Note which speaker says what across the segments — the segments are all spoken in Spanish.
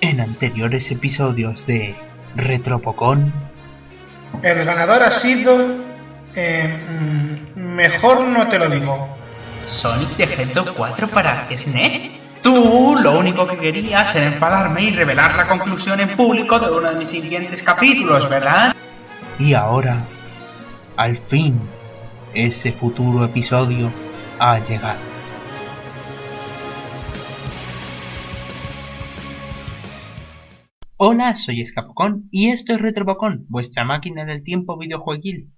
Speaker 1: En anteriores episodios de Retropocon,
Speaker 2: el ganador ha sido... mejor no te lo digo.
Speaker 3: Sonic the Hedgehog 4 para SNES. Tú lo único que querías era enfadarme y revelar la conclusión en público de uno de mis siguientes capítulos, ¿verdad?
Speaker 1: y ahora, al fin, ese futuro episodio ha llegado. Hola, soy Escapocon y esto es Retropocon, vuestra máquina del tiempo videojueguil.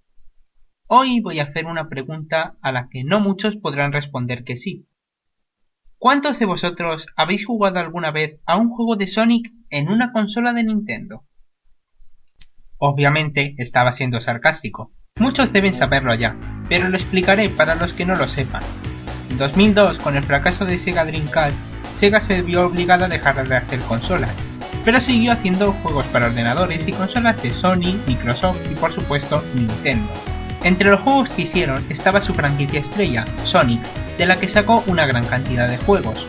Speaker 1: Hoy voy a hacer una pregunta a la que no muchos podrán responder que sí. ¿Cuántos de vosotros habéis jugado alguna vez a un juego de Sonic en una consola de Nintendo? Obviamente estaba siendo sarcástico. Muchos deben saberlo ya, pero lo explicaré para los que no lo sepan. En 2002, con el fracaso de Sega Dreamcast, Sega se vio obligada a dejar de hacer consolas, pero siguió haciendo juegos para ordenadores y consolas de Sony, Microsoft y por supuesto Nintendo. Entre los juegos que hicieron estaba su franquicia estrella, Sonic, de la que sacó una gran cantidad de juegos.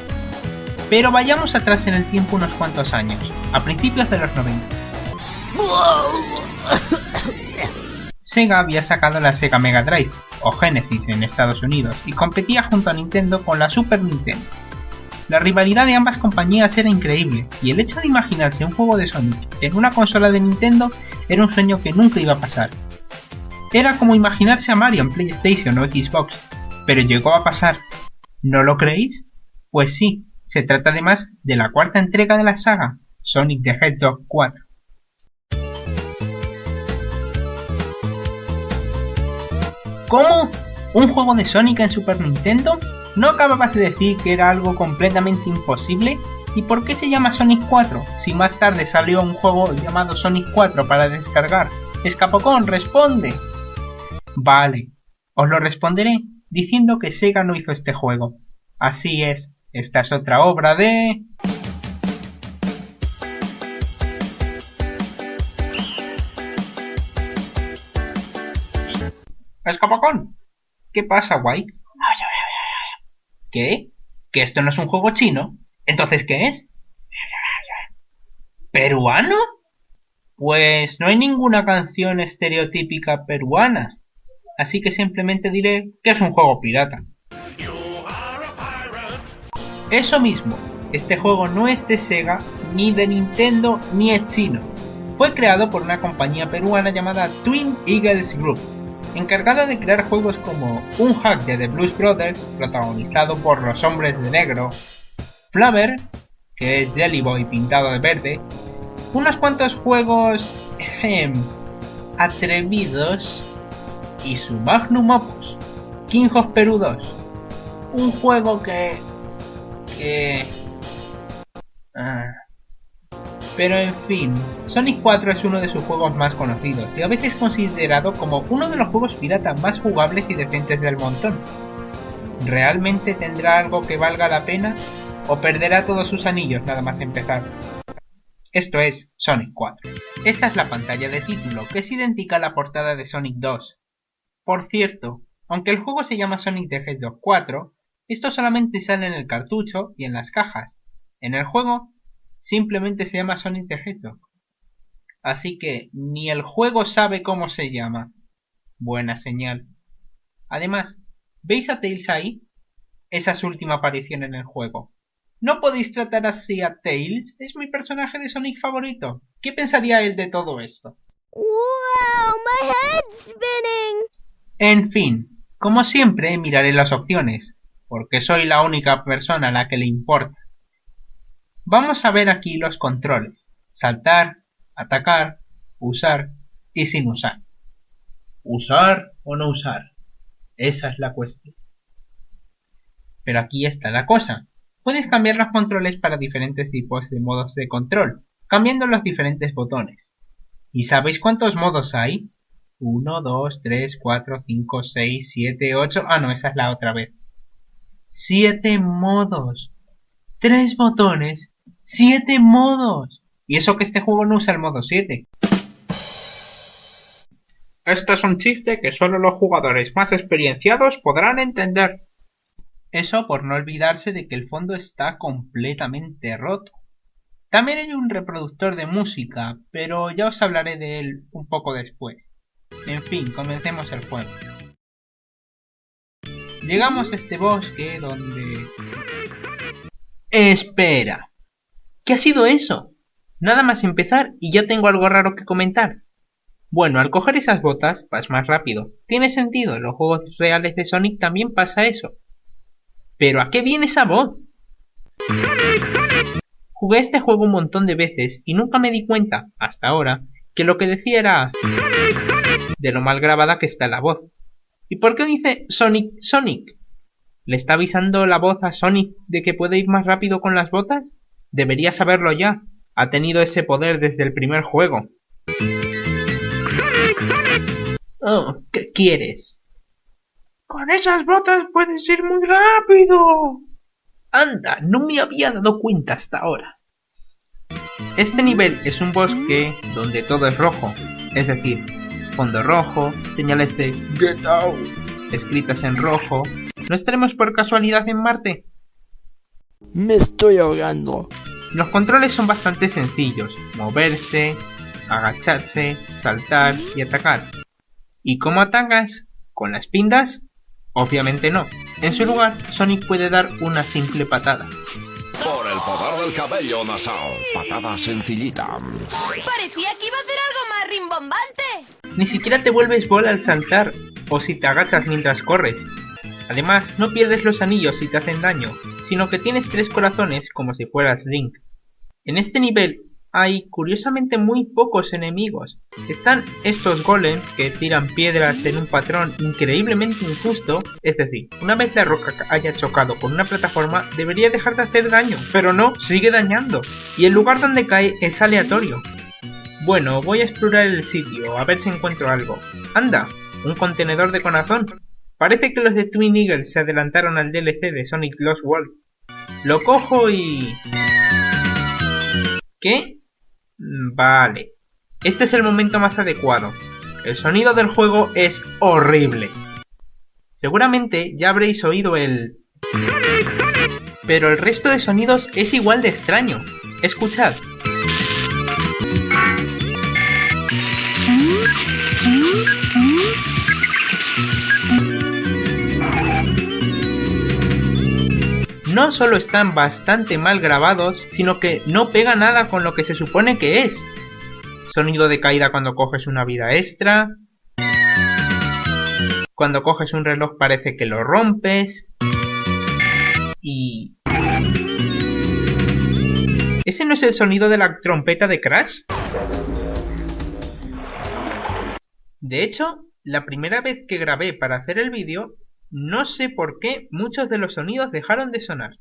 Speaker 1: Pero vayamos atrás en el tiempo unos cuantos años, a principios de los 90. Sega había sacado la Sega Mega Drive, o Genesis en Estados Unidos, y competía junto a Nintendo con la Super Nintendo. La rivalidad de ambas compañías era increíble, y el hecho de imaginarse un juego de Sonic en una consola de Nintendo era un sueño que nunca iba a pasar. Era como imaginarse a Mario en PlayStation o Xbox, pero llegó a pasar. ¿No lo creéis? Pues sí, se trata además de la cuarta entrega de la saga, Sonic the Hedgehog 4. ¿Cómo? ¿Un juego de Sonic en Super Nintendo? ¿No acababas de decir que era algo completamente imposible? ¿Y por qué se llama Sonic 4? Si más tarde salió un juego llamado Sonic 4 para descargar. Escapocon, responde. Vale, os lo responderé diciendo que Sega no hizo este juego. Así es, esta es otra obra de... Escapocon. ¿Qué pasa, guay? ¿Qué? ¿Que esto no es un juego chino? ¿Entonces qué es? ¿Peruano? Pues no hay ninguna canción estereotípica peruana, así que simplemente diré que es un juego pirata. Eso mismo, este juego no es de Sega, ni de Nintendo, ni es chino. Fue creado por una compañía peruana llamada Twin Eagles Group, encargada de crear juegos como un hack de The Blues Brothers, protagonizado por los hombres de negro, Flavor, que es Jelly Boy pintado de verde, unos cuantos juegos atrevidos y su magnum opus, King of Perú 2, un juego que pero en fin, Sonic 4 es uno de sus juegos más conocidos y a veces considerado como uno de los juegos pirata más jugables y decentes del montón. ¿Realmente tendrá algo que valga la pena o perderá todos sus anillos nada más empezar? Esto es Sonic 4. Esta es la pantalla de título, que es idéntica a la portada de Sonic 2. Por cierto, aunque el juego se llama Sonic the Hedgehog 4, esto solamente sale en el cartucho y en las cajas. En el juego simplemente se llama Sonic the Hedgehog. Así que ni el juego sabe cómo se llama. Buena señal. Además, ¿veis a Tails ahí? Esa es su última aparición en el juego. ¿No podéis tratar así a Tails? Es mi personaje de Sonic favorito. ¿Qué pensaría él de todo esto?
Speaker 4: Wow, my head's spinning.
Speaker 1: En fin, como siempre miraré las opciones, porque soy la única persona a la que le importa. Vamos a ver aquí los controles: saltar, atacar, usar y sin usar. ¿Usar o no usar? Esa es la cuestión. Pero aquí está la cosa. Puedes cambiar los controles para diferentes tipos de modos de control, cambiando los diferentes botones. ¿Y sabéis cuántos modos hay? 1, 2, 3, 4, 5, 6, 7, 8... Ah, no, esa es la otra vez. 7 modos. 3 botones. 7 modos. Y eso que este juego no usa el modo 7. Esto es un chiste que solo los jugadores más experienciados podrán entender. Eso por no olvidarse de que el fondo está completamente roto. También hay un reproductor de música, pero ya os hablaré de él un poco después. En fin, comencemos el juego. Llegamos a este bosque donde... ¡Espera! ¿Qué ha sido eso? Nada más empezar y ya tengo algo raro que comentar. Bueno, al coger esas botas vas más rápido. Tiene sentido, en los juegos reales de Sonic también pasa eso. ¿Pero a qué viene esa voz? Jugué este juego un montón de veces y nunca me di cuenta, hasta ahora, que lo que decía era... de lo mal grabada que está la voz. ¿Y por qué dice Sonic, Sonic? ¿Le está avisando la voz a Sonic de que puede ir más rápido con las botas? Debería saberlo ya. Ha tenido ese poder desde el primer juego. Oh, ¿qué quieres? Con esas botas puedes ir muy rápido. Anda, no me había dado cuenta hasta ahora. Este nivel es un bosque donde todo es rojo, es decir, fondo rojo, señales de Get Out escritas en rojo. ¿No estaremos por casualidad en Marte?
Speaker 5: Me estoy ahogando.
Speaker 1: Los controles son bastante sencillos: moverse, agacharse, saltar y atacar. ¿Y cómo atacas? ¿Con las pindas? Obviamente no. En su lugar, Sonic puede dar una simple patada.
Speaker 6: Por el poder del cabello nasal. Patada sencillita.
Speaker 4: Parecía que iba a hacer algo más rimbombante.
Speaker 1: Ni siquiera te vuelves bola al saltar o si te agachas mientras corres. Además, no pierdes los anillos si te hacen daño, sino que tienes 3 corazones como si fueras Link. En este nivel hay curiosamente muy pocos enemigos. Están estos golems que tiran piedras en un patrón increíblemente injusto, es decir, una vez la roca haya chocado con una plataforma debería dejar de hacer daño, pero no, sigue dañando, y el lugar donde cae es aleatorio. Bueno, voy a explorar el sitio, a ver si encuentro algo. ¡Anda! Un contenedor de corazón. Parece que los de Twin Eagle se adelantaron al DLC de Sonic Lost World. Lo cojo y... ¿Qué? Vale. Este es el momento más adecuado. El sonido del juego es horrible. Seguramente ya habréis oído el... pero el resto de sonidos es igual de extraño. Escuchad. No solo están bastante mal grabados, sino que no pega nada con lo que se supone que es. Sonido de caída cuando coges una vida extra. Cuando coges un reloj parece que lo rompes. Y... ¿ese no es el sonido de la trompeta de Crash? De hecho, la primera vez que grabé para hacer el vídeo, no sé por qué muchos de los sonidos dejaron de sonar.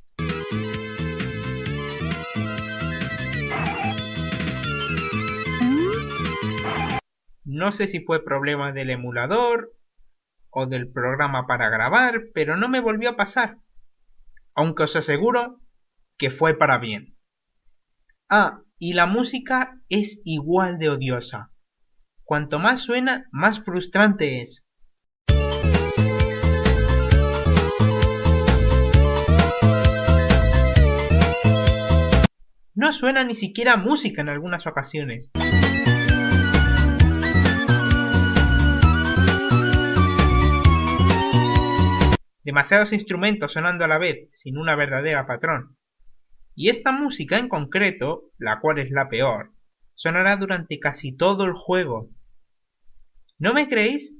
Speaker 1: No sé si fue problema del emulador o del programa para grabar, pero no me volvió a pasar. Aunque os aseguro que fue para bien. Ah, y la música es igual de odiosa. Cuanto más suena, más frustrante es. No suena ni siquiera música en algunas ocasiones. Demasiados instrumentos sonando a la vez, sin una verdadera patrón. Y esta música en concreto, la cual es la peor, sonará durante casi todo el juego. ¿No me creéis?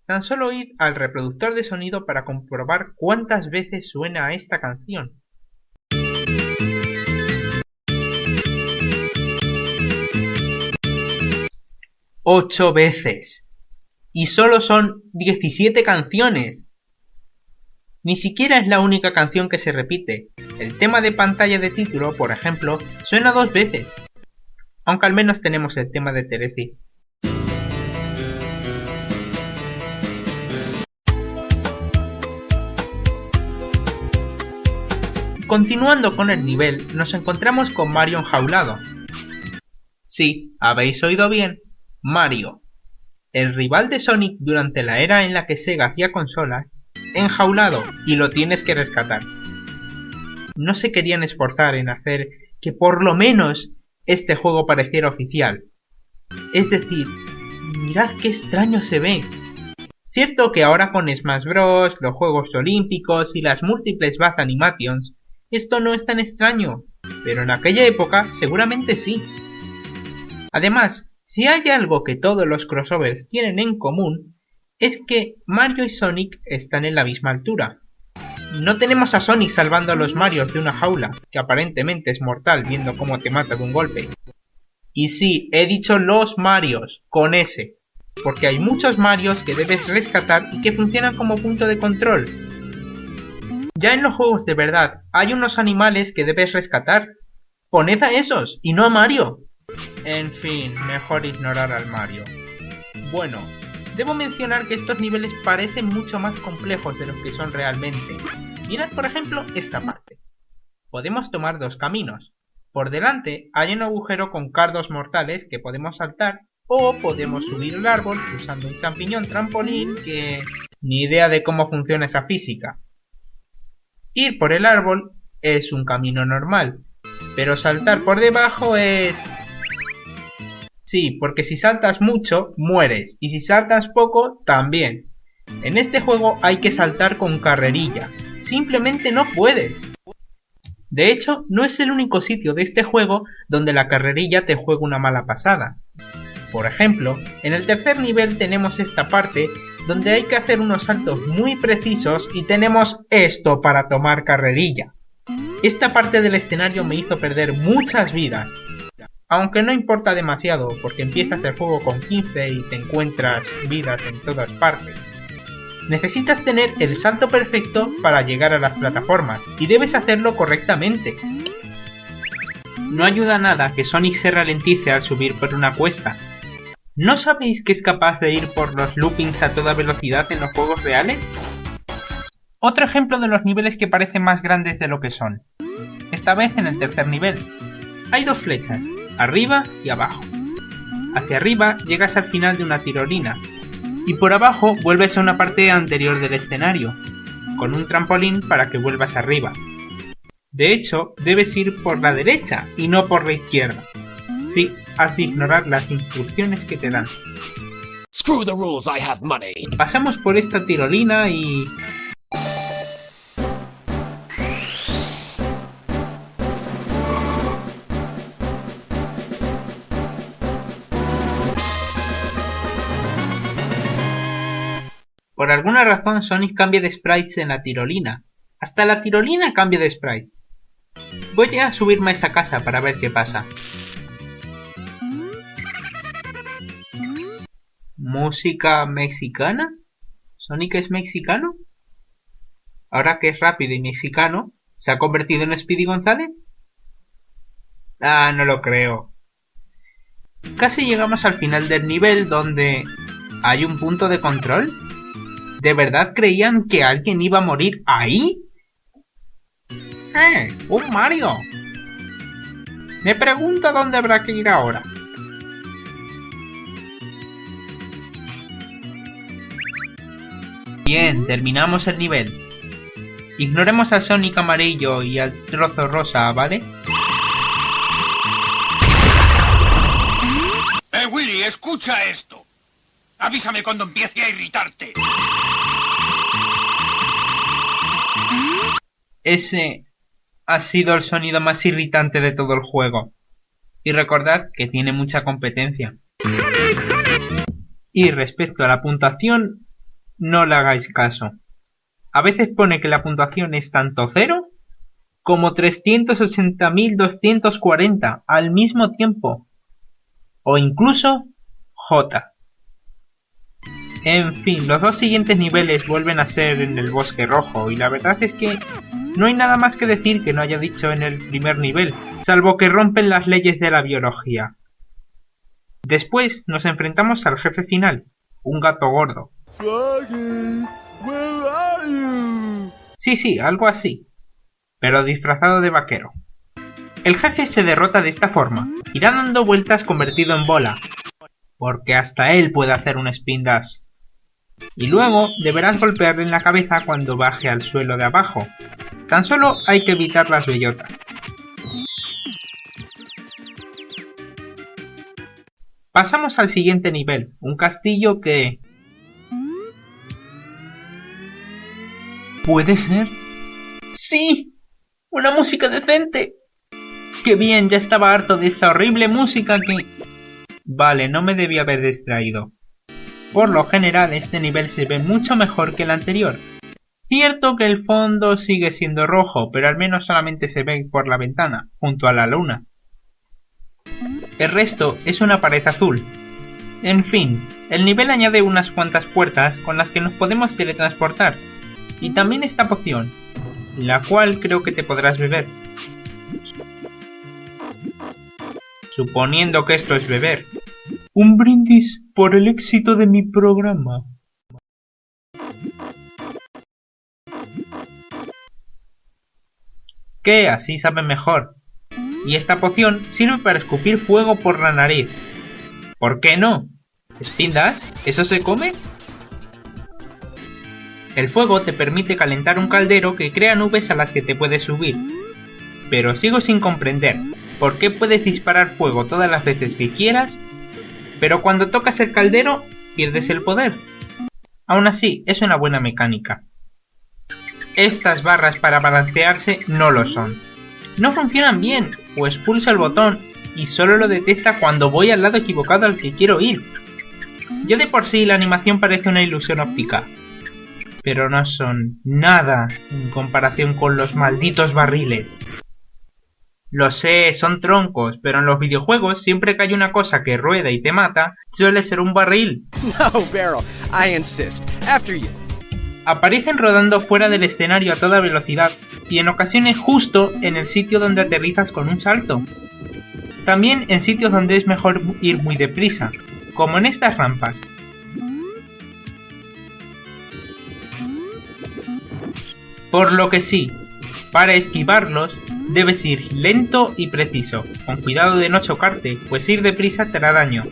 Speaker 1: Tan solo id al reproductor de sonido para comprobar cuántas veces suena esta canción. ¡8 veces! Y solo son 17 canciones. Ni siquiera es la única canción que se repite. El tema de pantalla de título, por ejemplo, suena 2 veces. Aunque al menos tenemos el tema de Terezi. Continuando con el nivel, nos encontramos con Mario enjaulado. Sí, habéis oído bien, Mario. El rival de Sonic durante la era en la que Sega hacía consolas, enjaulado, y lo tienes que rescatar. No se querían esforzar en hacer que por lo menos este juego pareciera oficial. Es decir, mirad qué extraño se ve. Cierto que ahora con Smash Bros, los Juegos Olímpicos y las múltiples Bath Animations, esto no es tan extraño, pero en aquella época seguramente sí. Además, si hay algo que todos los crossovers tienen en común, es que Mario y Sonic están en la misma altura. No tenemos a Sonic salvando a los Marios de una jaula, que aparentemente es mortal viendo cómo te mata de un golpe. Y sí, he dicho los Marios, con S, porque hay muchos Marios que debes rescatar y que funcionan como punto de control. Ya en los juegos de verdad hay unos animales que debes rescatar. Poned a esos y no a Mario. En fin, mejor ignorar al Mario. Bueno, debo mencionar que estos niveles parecen mucho más complejos de lo que son realmente. Mirad por ejemplo esta parte. Podemos tomar dos caminos. Por delante hay un agujero con cardos mortales que podemos saltar, o podemos subir el árbol usando un champiñón trampolín que... ni idea de cómo funciona esa física. Ir por el árbol es un camino normal, pero saltar por debajo es... sí, porque si saltas mucho, mueres, y si saltas poco, también. En este juego hay que saltar con carrerilla, simplemente no puedes. De hecho, no es el único sitio de este juego donde la carrerilla te juega una mala pasada. Por ejemplo, en el tercer nivel tenemos esta parte donde hay que hacer unos saltos muy precisos y tenemos esto para tomar carrerilla. Esta parte del escenario me hizo perder muchas vidas, aunque no importa demasiado porque empiezas el juego con 15 y te encuentras vidas en todas partes. Necesitas tener el salto perfecto para llegar a las plataformas y debes hacerlo correctamente. No ayuda nada que Sonic se ralentice al subir por una cuesta. ¿No sabéis que es capaz de ir por los loopings a toda velocidad en los juegos reales? Otro ejemplo de los niveles que parecen más grandes de lo que son. Esta vez en el tercer nivel. Hay dos flechas, arriba y abajo. Hacia arriba llegas al final de una tirolina, y por abajo vuelves a una parte anterior del escenario, con un trampolín para que vuelvas arriba. De hecho, debes ir por la derecha y no por la izquierda. Sí, has de ignorar las instrucciones que te dan.
Speaker 6: Screw the rules, I have money.
Speaker 1: Pasamos por esta tirolina y... por alguna razón Sonic cambia de sprites en la tirolina. Hasta la tirolina cambia de sprite. Voy a subirme a esa casa para ver qué pasa. ¿Música mexicana? ¿Sonic es mexicano? Ahora que es rápido y mexicano, ¿se ha convertido en Speedy González? Ah, no lo creo. Casi llegamos al final del nivel donde... ¿hay un punto de control? ¿De verdad creían que alguien iba a morir ahí? ¡Un Mario! Me pregunto dónde habrá que ir ahora. Bien, terminamos el nivel. Ignoremos al Sonic amarillo y al trozo rosa, ¿vale?
Speaker 7: Willy, escucha esto. Avísame cuando empiece a irritarte.
Speaker 1: Ese ha sido el sonido más irritante de todo el juego. Y recordad que tiene mucha competencia. Y respecto a la puntuación, no le hagáis caso. A veces pone que la puntuación es tanto 0 como 380.240 al mismo tiempo. O incluso J. En fin, los dos siguientes niveles vuelven a ser en el Bosque Rojo y la verdad es que no hay nada más que decir que no haya dicho en el primer nivel, salvo que rompen las leyes de la biología. Después nos enfrentamos al jefe final, un gato gordo.
Speaker 5: Froggy, where are you?
Speaker 1: Sí, algo así, pero disfrazado de vaquero. El jefe se derrota de esta forma, irá dando vueltas convertido en bola, porque hasta él puede hacer un spin dash. Y luego deberás golpearle en la cabeza cuando baje al suelo de abajo. Tan solo hay que evitar las bellotas. Pasamos al siguiente nivel, un castillo que... ¿Puede ser? ¡Sí! ¡Una música decente! ¡Qué bien! Ya estaba harto de esa horrible música que... Vale, no me debí haber distraído. Por lo general, este nivel se ve mucho mejor que el anterior. Cierto que el fondo sigue siendo rojo, pero al menos solamente se ve por la ventana, junto a la luna. El resto es una pared azul. En fin, el nivel añade unas cuantas puertas con las que nos podemos teletransportar. Y también esta poción, la cual creo que te podrás beber. Suponiendo que esto es beber. Un brindis por el éxito de mi programa. Que así sabe mejor. Y esta poción sirve para escupir fuego por la nariz. ¿Por qué no? ¿Spindas? ¿Eso se come? El fuego te permite calentar un caldero que crea nubes a las que te puedes subir. Pero sigo sin comprender por qué puedes disparar fuego todas las veces que quieras, pero cuando tocas el caldero pierdes el poder. Aún así, es una buena mecánica. Estas barras para balancearse no lo son. No funcionan bien, pues pulso el botón y solo lo detecta cuando voy al lado equivocado al que quiero ir. Ya de por sí la animación parece una ilusión óptica, pero no son nada en comparación con los malditos barriles. Lo sé, son troncos, pero en los videojuegos siempre que hay una cosa que rueda y te mata, suele ser un barril.
Speaker 5: No, Barrel. I insist. After you.
Speaker 1: Aparecen rodando fuera del escenario a toda velocidad y en ocasiones justo en el sitio donde aterrizas con un salto. También en sitios donde es mejor ir muy deprisa, como en estas rampas. Por lo que sí, para esquivarlos debes ir lento y preciso, con cuidado de no chocarte, pues ir deprisa te hará daño.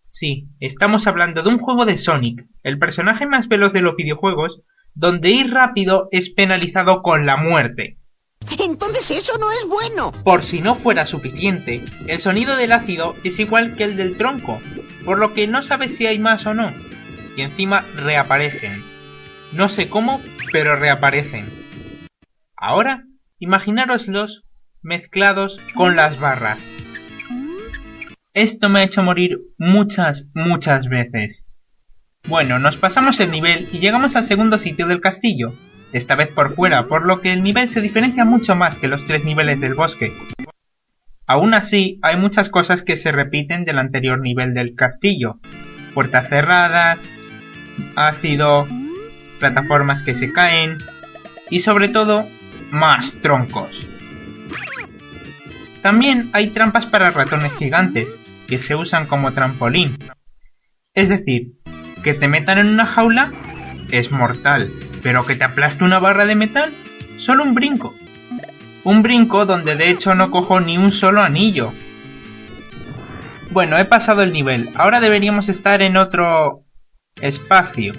Speaker 1: Sí, estamos hablando de un juego de Sonic, el personaje más veloz de los videojuegos, donde ir rápido es penalizado con la muerte.
Speaker 4: Entonces eso no es bueno.
Speaker 1: Por si no fuera suficiente, el sonido del ácido es igual que el del tronco, por lo que no sabes si hay más o no, y encima reaparecen. No sé cómo, pero reaparecen. Ahora, imaginároslos mezclados con las barras. Esto me ha hecho morir muchas veces. Bueno, nos pasamos el nivel y llegamos al segundo sitio del castillo, esta vez por fuera, por lo que el nivel se diferencia mucho más que los 3 niveles del bosque. Aún así, hay muchas cosas que se repiten del anterior nivel del castillo. Puertas cerradas, ácido, plataformas que se caen y sobre todo, más troncos. También hay trampas para ratones gigantes, que se usan como trampolín. Es decir, que te metan en una jaula es mortal, pero que te aplaste una barra de metal, solo un brinco. Un brinco donde de hecho no cojo ni un solo anillo. Bueno, he pasado el nivel, ahora deberíamos estar en otro espacio.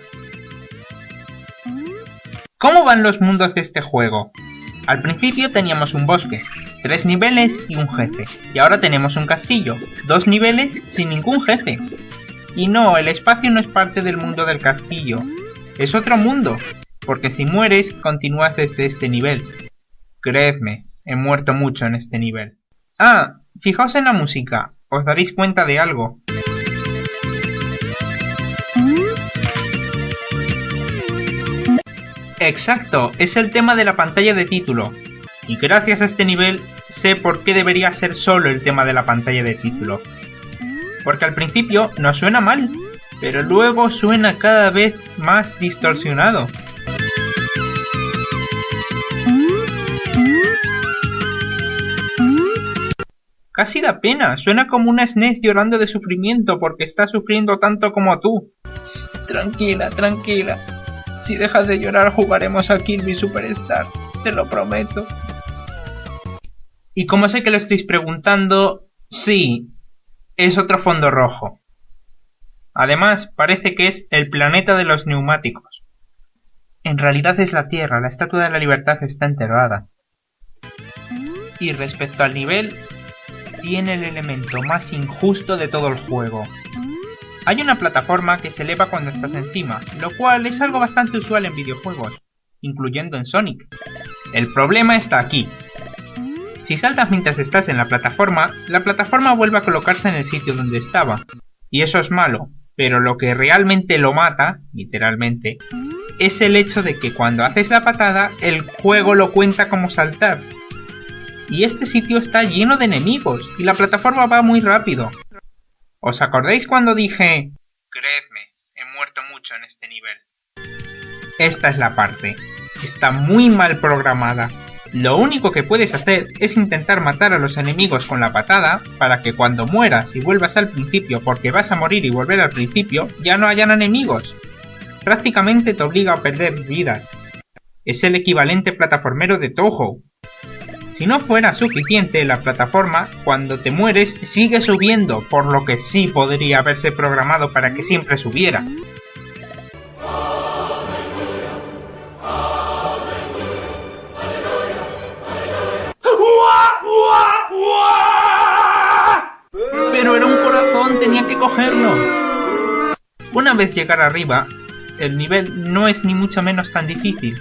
Speaker 1: ¿Cómo van los mundos de este juego? Al principio teníamos un bosque, 3 niveles y un jefe. Y ahora tenemos un castillo, 2 niveles sin ningún jefe. Y no, el espacio no es parte del mundo del castillo. Es otro mundo, porque si mueres, continúas desde este nivel. Creedme, he muerto mucho en este nivel. Ah, fijaos en la música, os daréis cuenta de algo. Exacto, es el tema de la pantalla de título. Y gracias a este nivel sé por qué debería ser solo el tema de la pantalla de título. Porque al principio no suena mal, pero luego suena cada vez más distorsionado. Casi da pena, suena como una SNES llorando de sufrimiento porque está sufriendo tanto como tú. Tranquila, tranquila. Si dejas de llorar jugaremos a Kirby Superstar, te lo prometo. Y como sé que lo estáis preguntando, sí, es otro fondo rojo. Además, parece que es el planeta de los neumáticos. En realidad es la Tierra, la Estatua de la Libertad está enterrada. Y respecto al nivel, tiene el elemento más injusto de todo el juego. Hay una plataforma que se eleva cuando estás encima, lo cual es algo bastante usual en videojuegos, incluyendo en Sonic. El problema está aquí. Si saltas mientras estás en la plataforma vuelve a colocarse en el sitio donde estaba, y eso es malo, pero lo que realmente lo mata, literalmente, es el hecho de que cuando haces la patada, el juego lo cuenta como saltar. Y este sitio está lleno de enemigos, y la plataforma va muy rápido. ¿Os acordáis cuando dije: creedme, he muerto mucho en este nivel? Esta es la parte. Está muy mal programada. Lo único que puedes hacer es intentar matar a los enemigos con la patada para que cuando mueras y vuelvas al principio porque vas a morir y volver al principio, ya no hayan enemigos. Prácticamente te obliga a perder vidas. Es el equivalente plataformero de Touhou. Si no fuera suficiente, la plataforma, cuando te mueres, sigue subiendo, por lo que sí podría haberse programado para que siempre subiera. Pero era un corazón, tenía que cogerlo. Una vez llegar arriba, el nivel no es ni mucho menos tan difícil.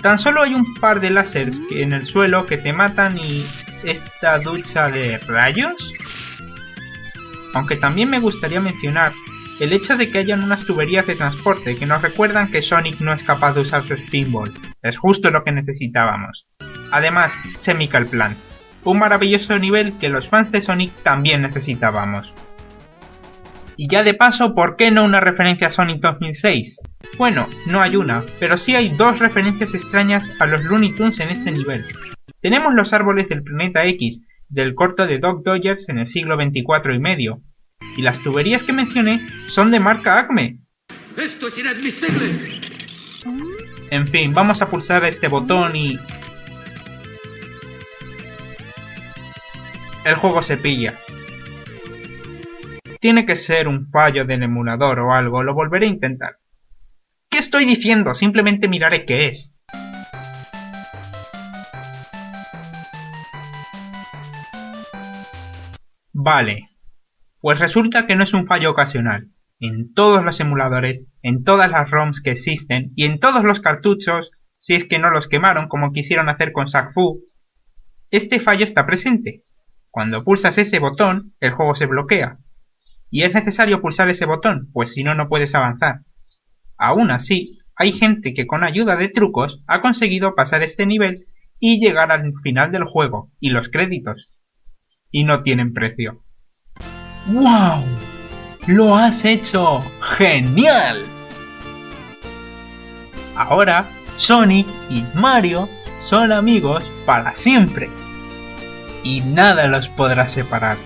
Speaker 1: Tan solo hay un par de láseres en el suelo que te matan y esta ducha de rayos. Aunque también me gustaría mencionar el hecho de que hayan unas tuberías de transporte que nos recuerdan que Sonic no es capaz de usar su Spinball. Es justo lo que necesitábamos. Además, Chemical Plant, un maravilloso nivel que los fans de Sonic también necesitábamos. Y ya de paso, ¿por qué no una referencia a Sonic 2006? Bueno, no hay una, pero sí hay dos referencias extrañas a los Looney Tunes en este nivel. Tenemos los árboles del planeta X, del corto de Doc Dodgers en el siglo 24 y medio, y las tuberías que mencioné son de marca Acme.
Speaker 7: ¡Esto es inadmisible!
Speaker 1: En fin, vamos a pulsar este botón y... el juego se pilla. Tiene que ser un fallo del emulador o algo, lo volveré a intentar. ¿Qué estoy diciendo? Simplemente miraré qué es. Vale, pues resulta que no es un fallo ocasional. En todos los emuladores, en todas las ROMs que existen y en todos los cartuchos, si es que no los quemaron como quisieron hacer con Shaq Fu, este fallo está presente. Cuando pulsas ese botón, el juego se bloquea. Y es necesario pulsar ese botón, pues si no, no puedes avanzar. Aún así, hay gente que con ayuda de trucos ha conseguido pasar este nivel y llegar al final del juego, y los créditos. Y no tienen precio. ¡Wow! ¡Lo has hecho! ¡Genial! Ahora, Sonic y Mario son amigos para siempre. Y nada los podrá separar.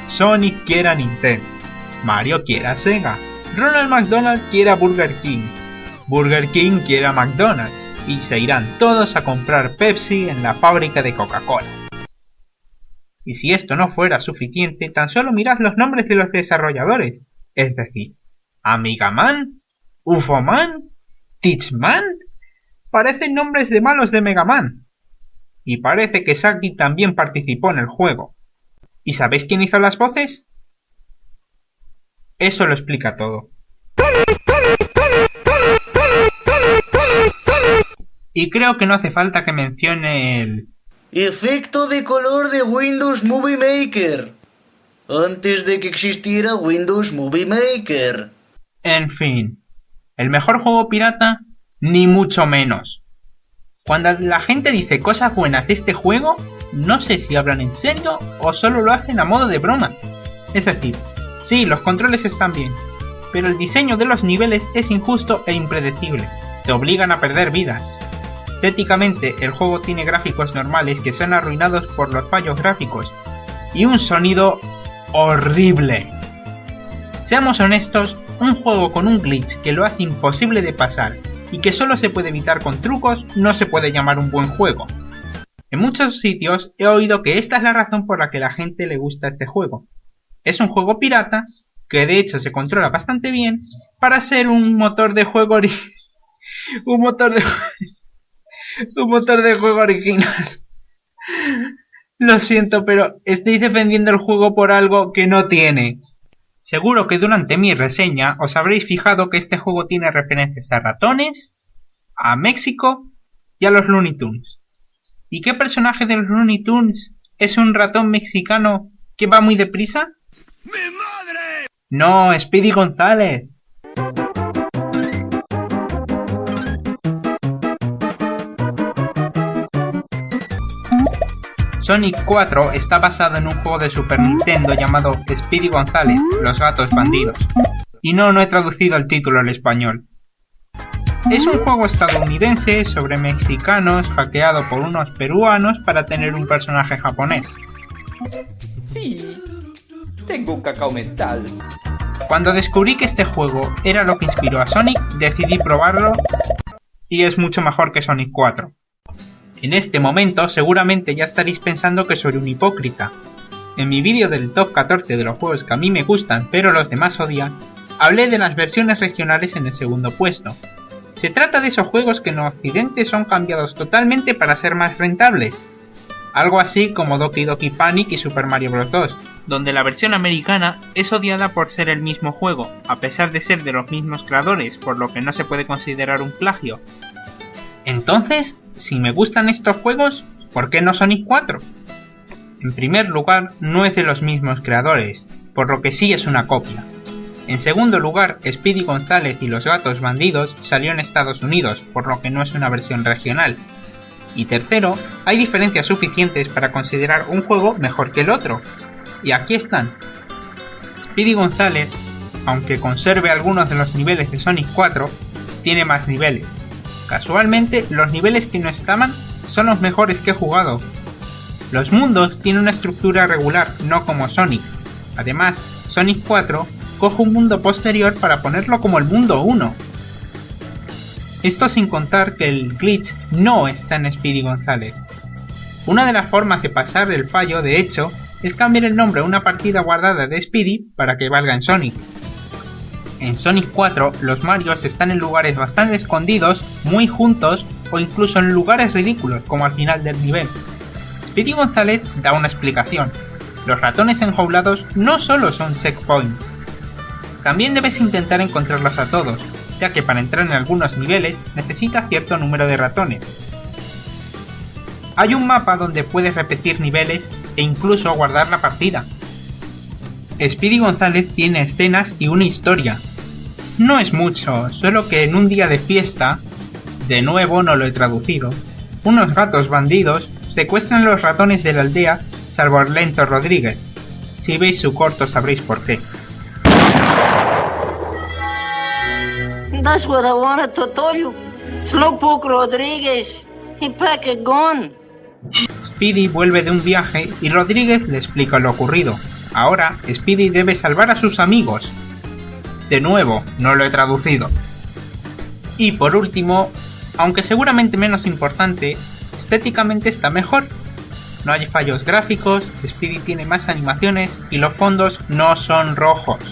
Speaker 1: Sonic quiere a Nintendo, Mario quiere a Sega, Ronald McDonald quiere a Burger King, Burger King quiere a McDonald's, y se irán todos a comprar Pepsi en la fábrica de Coca-Cola. Y si esto no fuera suficiente, tan solo mirad los nombres de los desarrolladores, es decir, Amigaman, Ufoman, Teachman, parecen nombres de malos de Mega Man. Y parece que Saki también participó en el juego. ¿Y sabéis quién hizo las voces? Eso lo explica todo. Y creo que no hace falta que mencione el...
Speaker 8: efecto de color de Windows Movie Maker. Antes de que existiera Windows Movie Maker.
Speaker 1: En fin. ¿El mejor juego pirata? Ni mucho menos. Cuando la gente dice cosas buenas de este juego, no sé si hablan en serio o solo lo hacen a modo de broma. Es decir, sí, los controles están bien, pero el diseño de los niveles es injusto e impredecible. Te obligan a perder vidas. Estéticamente, el juego tiene gráficos normales que son arruinados por los fallos gráficos y un sonido horrible. Seamos honestos, un juego con un glitch que lo hace imposible de pasar y que solo se puede evitar con trucos no se puede llamar un buen juego. En muchos sitios he oído que esta es la razón por la que a la gente le gusta este juego. Es un juego pirata que de hecho se controla bastante bien para ser un motor de juego un motor de juego original. Lo siento, pero estáis defendiendo el juego por algo que no tiene. Seguro que durante mi reseña os habréis fijado que este juego tiene referencias a ratones, a México y a los Looney Tunes. ¿Y qué personaje de los Looney Tunes es un ratón mexicano que va muy deprisa?
Speaker 7: ¡Mi madre!
Speaker 1: No, Speedy González. Sonic 4 está basado en un juego de Super Nintendo llamado Speedy González, Los Gatos Bandidos. Y no he traducido el título al español. Es un juego estadounidense sobre mexicanos hackeado por unos peruanos para tener un personaje japonés.
Speaker 9: Sí, tengo un cacao mental.
Speaker 1: Cuando descubrí que este juego era lo que inspiró a Sonic, decidí probarlo y es mucho mejor que Sonic 4. En este momento seguramente ya estaréis pensando que soy un hipócrita. En mi vídeo del top 14 de los juegos que a mí me gustan pero los demás odian, hablé de las versiones regionales en el segundo puesto. Se trata de esos juegos que en Occidente son cambiados totalmente para ser más rentables. Algo así como Doki Doki Panic y Super Mario Bros. 2, donde la versión americana es odiada por ser el mismo juego, a pesar de ser de los mismos creadores, por lo que no se puede considerar un plagio. Entonces, si me gustan estos juegos, ¿por qué no Sonic 4? En primer lugar, no es de los mismos creadores, por lo que sí es una copia. En segundo lugar, Speedy González y los Gatos Bandidos salió en Estados Unidos, por lo que no es una versión regional. Y tercero, hay diferencias suficientes para considerar un juego mejor que el otro. Y aquí están. Speedy González, aunque conserve algunos de los niveles de Sonic 4, tiene más niveles. Casualmente, los niveles que no estaban son los mejores que he jugado. Los mundos tienen una estructura regular, no como Sonic. Además, Sonic 4 coge un mundo posterior para ponerlo como el mundo 1. Esto sin contar que el glitch no está en Speedy González. Una de las formas de pasar el fallo, de hecho, es cambiar el nombre a una partida guardada de Speedy para que valga en Sonic. En Sonic 4 los Marios están en lugares bastante escondidos, muy juntos o incluso en lugares ridículos como al final del nivel. Speedy González da una explicación. Los ratones enjaulados no solo son checkpoints. También debes intentar encontrarlos a todos, ya que para entrar en algunos niveles necesitas cierto número de ratones. Hay un mapa donde puedes repetir niveles e incluso guardar la partida. Speedy González tiene escenas y una historia. No es mucho, solo que en un día de fiesta, de nuevo no lo he traducido, unos gatos bandidos secuestran los ratones de la aldea salvo a Lento Rodríguez. Si veis su corto sabréis por qué.
Speaker 10: That's what I wanted to tell you. Slowpoke Rodríguez, he packed a gun.
Speaker 1: Speedy vuelve de un viaje y Rodríguez le explica lo ocurrido. Ahora, Speedy debe salvar a sus amigos. De nuevo, no lo he traducido. Y por último, aunque seguramente menos importante, estéticamente está mejor. No hay fallos gráficos, Speedy tiene más animaciones y los fondos no son rojos.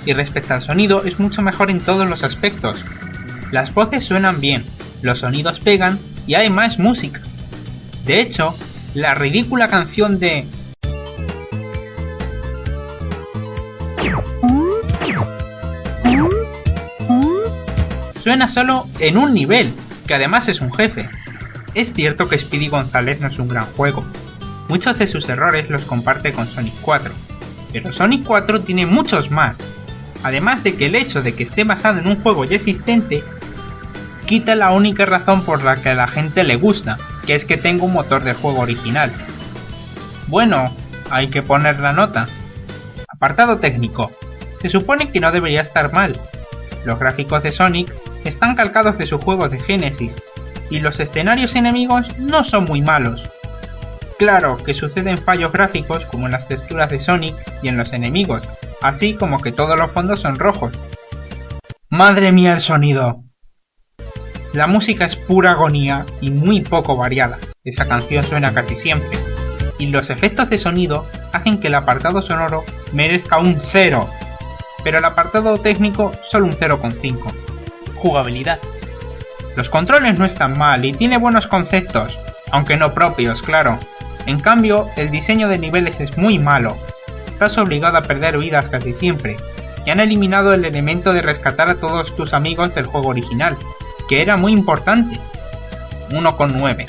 Speaker 1: Y respecto al sonido es mucho mejor en todos los aspectos. Las voces suenan bien, los sonidos pegan y hay más música. De hecho, la ridícula canción de suena solo en un nivel, que además es un jefe. Es cierto que Speedy González no es un gran juego. Muchos de sus errores los comparte con Sonic 4, pero Sonic 4 tiene muchos más. Además de que el hecho de que esté basado en un juego ya existente quita la única razón por la que a la gente le gusta, que es que tenga un motor de juego original. Bueno, hay que poner la nota. Apartado técnico. Se supone que no debería estar mal. Los gráficos de Sonic están calcados de su juego de Genesis, y los escenarios enemigos no son muy malos. Claro que suceden fallos gráficos como en las texturas de Sonic y en los enemigos, así como que todos los fondos son rojos. ¡Madre mía el sonido! La música es pura agonía y muy poco variada, esa canción suena casi siempre, y los efectos de sonido hacen que el apartado sonoro merezca un 0, pero el apartado técnico solo un 0,5. Jugabilidad. Los controles no están mal y tiene buenos conceptos, aunque no propios, claro. En cambio, el diseño de niveles es muy malo. Estás obligado a perder vidas casi siempre, y han eliminado el elemento de rescatar a todos tus amigos del juego original, que era muy importante. 1,9.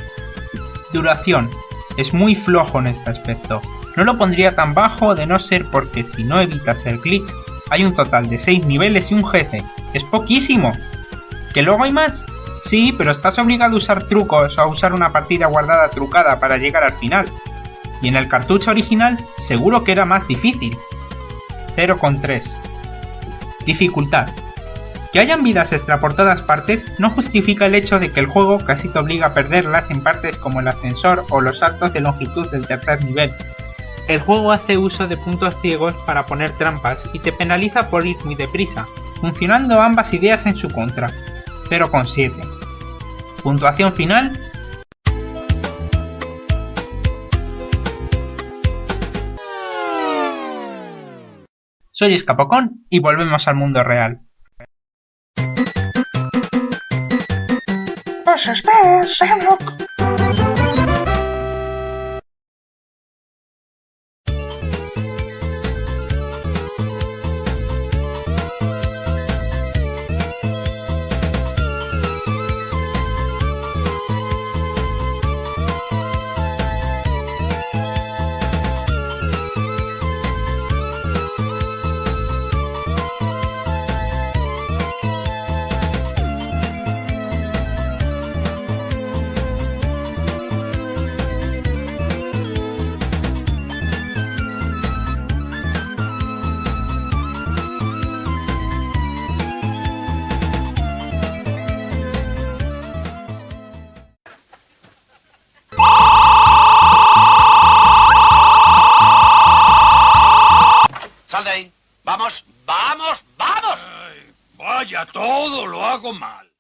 Speaker 1: Duración. Es muy flojo en este aspecto. No lo pondría tan bajo de no ser porque si no evitas el glitch, hay un total de 6 niveles y un jefe. ¡Es poquísimo! ¿Que luego hay más? Sí, pero estás obligado a usar trucos o a usar una partida guardada trucada para llegar al final. Y en el cartucho original seguro que era más difícil. 0,3. Dificultad. Que hayan vidas extra por todas partes no justifica el hecho de que el juego casi te obliga a perderlas en partes como el ascensor o los saltos de longitud del tercer nivel. El juego hace uso de puntos ciegos para poner trampas y te penaliza por ir muy deprisa, funcionando ambas ideas en su contra. 0,7. Puntuación final. Soy Escapocón y volvemos al mundo real.
Speaker 2: ¡Pues está, Sherlock!
Speaker 7: ¡Sal de ahí! ¡Vamos, vamos, vamos! Ay, vaya, todo lo hago mal.